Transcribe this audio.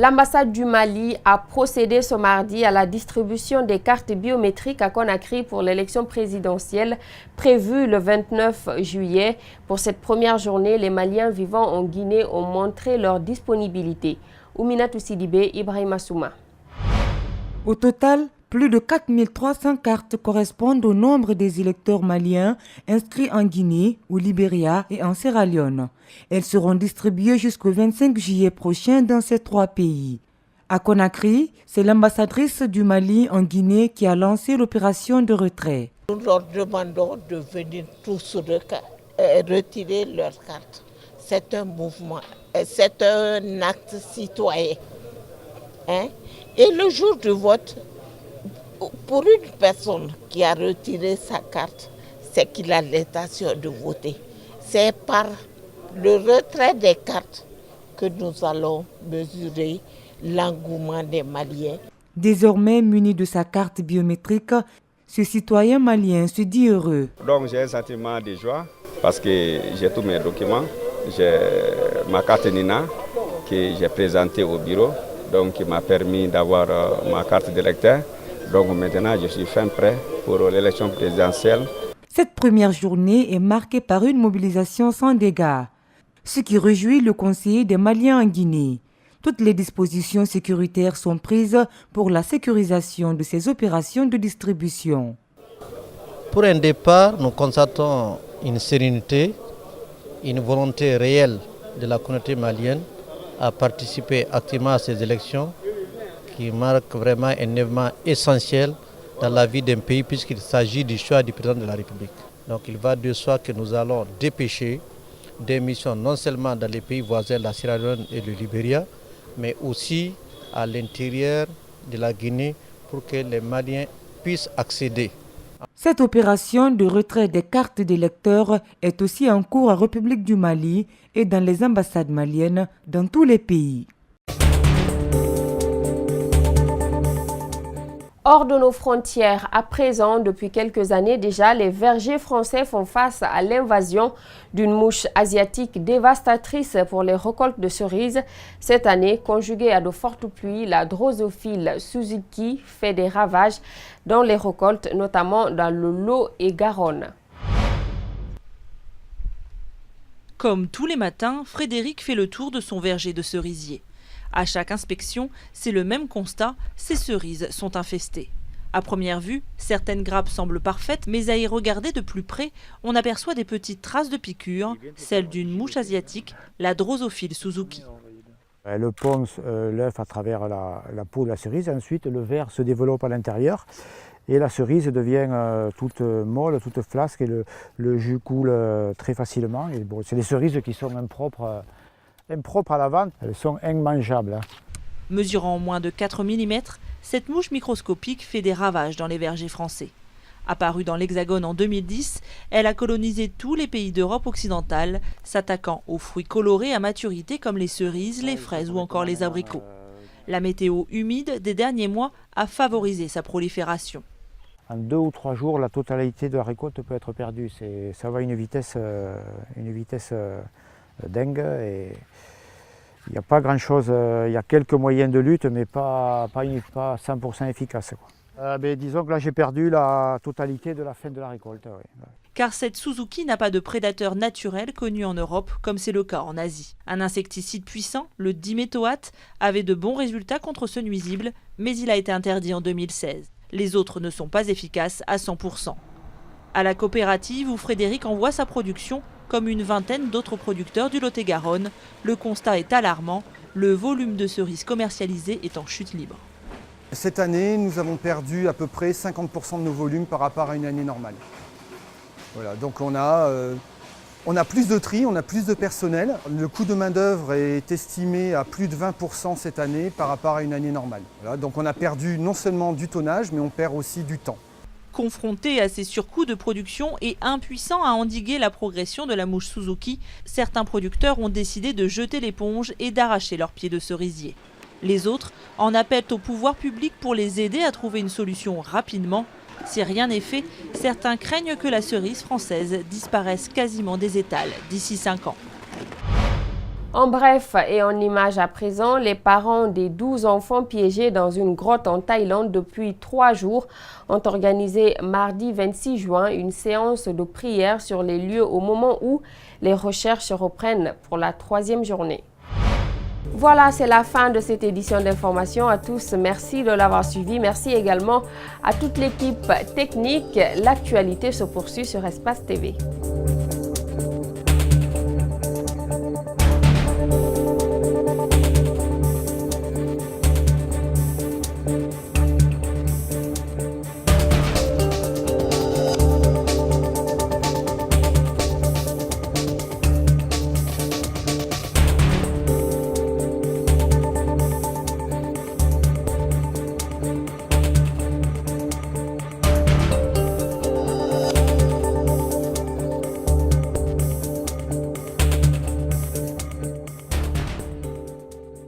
L'ambassade du Mali a procédé ce mardi à la distribution des cartes biométriques à Conakry pour l'élection présidentielle prévue le 29 juillet. Pour cette première journée, les Maliens vivant en Guinée ont montré leur disponibilité. Ouminatou Sidibé, Ibrahima Souma. Au total, plus de 4300 cartes correspondent au nombre des électeurs maliens inscrits en Guinée, au Libéria et en Sierra Leone. Elles seront distribuées jusqu'au 25 juillet prochain dans ces trois pays. À Conakry, c'est l'ambassadrice du Mali en Guinée qui a lancé l'opération de retrait. Nous leur demandons de venir tous retirer leurs cartes. C'est un mouvement, c'est un acte citoyen. Et le jour du vote, pour une personne qui a retiré sa carte, c'est qu'il a l'intention de voter. C'est par le retrait des cartes que nous allons mesurer l'engouement des Maliens. Désormais muni de sa carte biométrique, ce citoyen malien se dit heureux. Donc j'ai un sentiment de joie parce que j'ai tous mes documents. J'ai ma carte Nina que j'ai présentée au bureau, donc qui m'a permis d'avoir ma carte d'électeur. Donc maintenant, je suis fin prêt pour l'élection présidentielle. Cette première journée est marquée par une mobilisation sans dégâts, ce qui réjouit le conseiller des Maliens en Guinée. Toutes les dispositions sécuritaires sont prises pour la sécurisation de ces opérations de distribution. Pour un départ, nous constatons une sérénité, une volonté réelle de la communauté malienne à participer activement à ces élections, qui marque vraiment un événement essentiel dans la vie d'un pays puisqu'il s'agit du choix du président de la République. Donc il va de soi que nous allons dépêcher des missions non seulement dans les pays voisins, la Sierra Leone et le Libéria, mais aussi à l'intérieur de la Guinée pour que les Maliens puissent accéder. Cette opération de retrait des cartes d'électeurs est aussi en cours en République du Mali et dans les ambassades maliennes dans tous les pays. Hors de nos frontières, à présent, depuis quelques années déjà, les vergers français font face à l'invasion d'une mouche asiatique dévastatrice pour les récoltes de cerises. Cette année, conjuguée à de fortes pluies, la Drosophile Suzuki fait des ravages dans les récoltes, notamment dans le Lot et Garonne. Comme tous les matins, Frédéric fait le tour de son verger de cerisiers. À chaque inspection, c'est le même constat, ces cerises sont infestées. À première vue, certaines grappes semblent parfaites, mais à y regarder de plus près, on aperçoit des petites traces de piqûres, celles d'une mouche asiatique, la Drosophile Suzuki. Elle ponce l'œuf à travers la peau de la cerise, ensuite le verre se développe à l'intérieur et la cerise devient toute molle, toute flasque et le jus coule très facilement. Et bon, c'est des cerises qui sont impropres à la vente, elles sont immangeables. Mesurant moins de 4 mm, cette mouche microscopique fait des ravages dans les vergers français. Apparue dans l'Hexagone en 2010, elle a colonisé tous les pays d'Europe occidentale, s'attaquant aux fruits colorés à maturité comme les cerises, les fraises ou encore les abricots. La météo humide des derniers mois a favorisé sa prolifération. En 2 ou 3 jours, la totalité de la récolte peut être perdue. Ça va à une vitesse dingue et il n'y a pas grand chose, il y a quelques moyens de lutte mais pas 100% efficace. Disons que là j'ai perdu la totalité de la fin de la récolte. Oui. Car cette Suzuki n'a pas de prédateur naturel connu en Europe comme c'est le cas en Asie. Un insecticide puissant, le diméthoate, avait de bons résultats contre ce nuisible, mais il a été interdit en 2016. Les autres ne sont pas efficaces à 100%. À la coopérative où Frédéric envoie sa production, comme une vingtaine d'autres producteurs du Lot-et-Garonne, le constat est alarmant, le volume de cerises commercialisées est en chute libre. Cette année, nous avons perdu à peu près 50% de nos volumes par rapport à une année normale. Voilà, donc on a plus de tri, on a plus de personnel. Le coût de main-d'œuvre est estimé à plus de 20% cette année par rapport à une année normale. Voilà, donc on a perdu non seulement du tonnage, mais on perd aussi du temps. Confrontés à ces surcoûts de production et impuissants à endiguer la progression de la mouche Suzuki, certains producteurs ont décidé de jeter l'éponge et d'arracher leurs pieds de cerisier. Les autres en appellent au pouvoir public pour les aider à trouver une solution rapidement. Si rien n'est fait, certains craignent que la cerise française disparaisse quasiment des étals d'ici 5 ans. En bref et en images à présent, les parents des 12 enfants piégés dans une grotte en Thaïlande depuis 3 jours ont organisé mardi 26 juin une séance de prière sur les lieux au moment où les recherches reprennent pour la 3e journée. Voilà, c'est la fin de cette édition d'information. À tous, merci de l'avoir suivi. Merci également à toute l'équipe technique. L'actualité se poursuit sur Espace TV.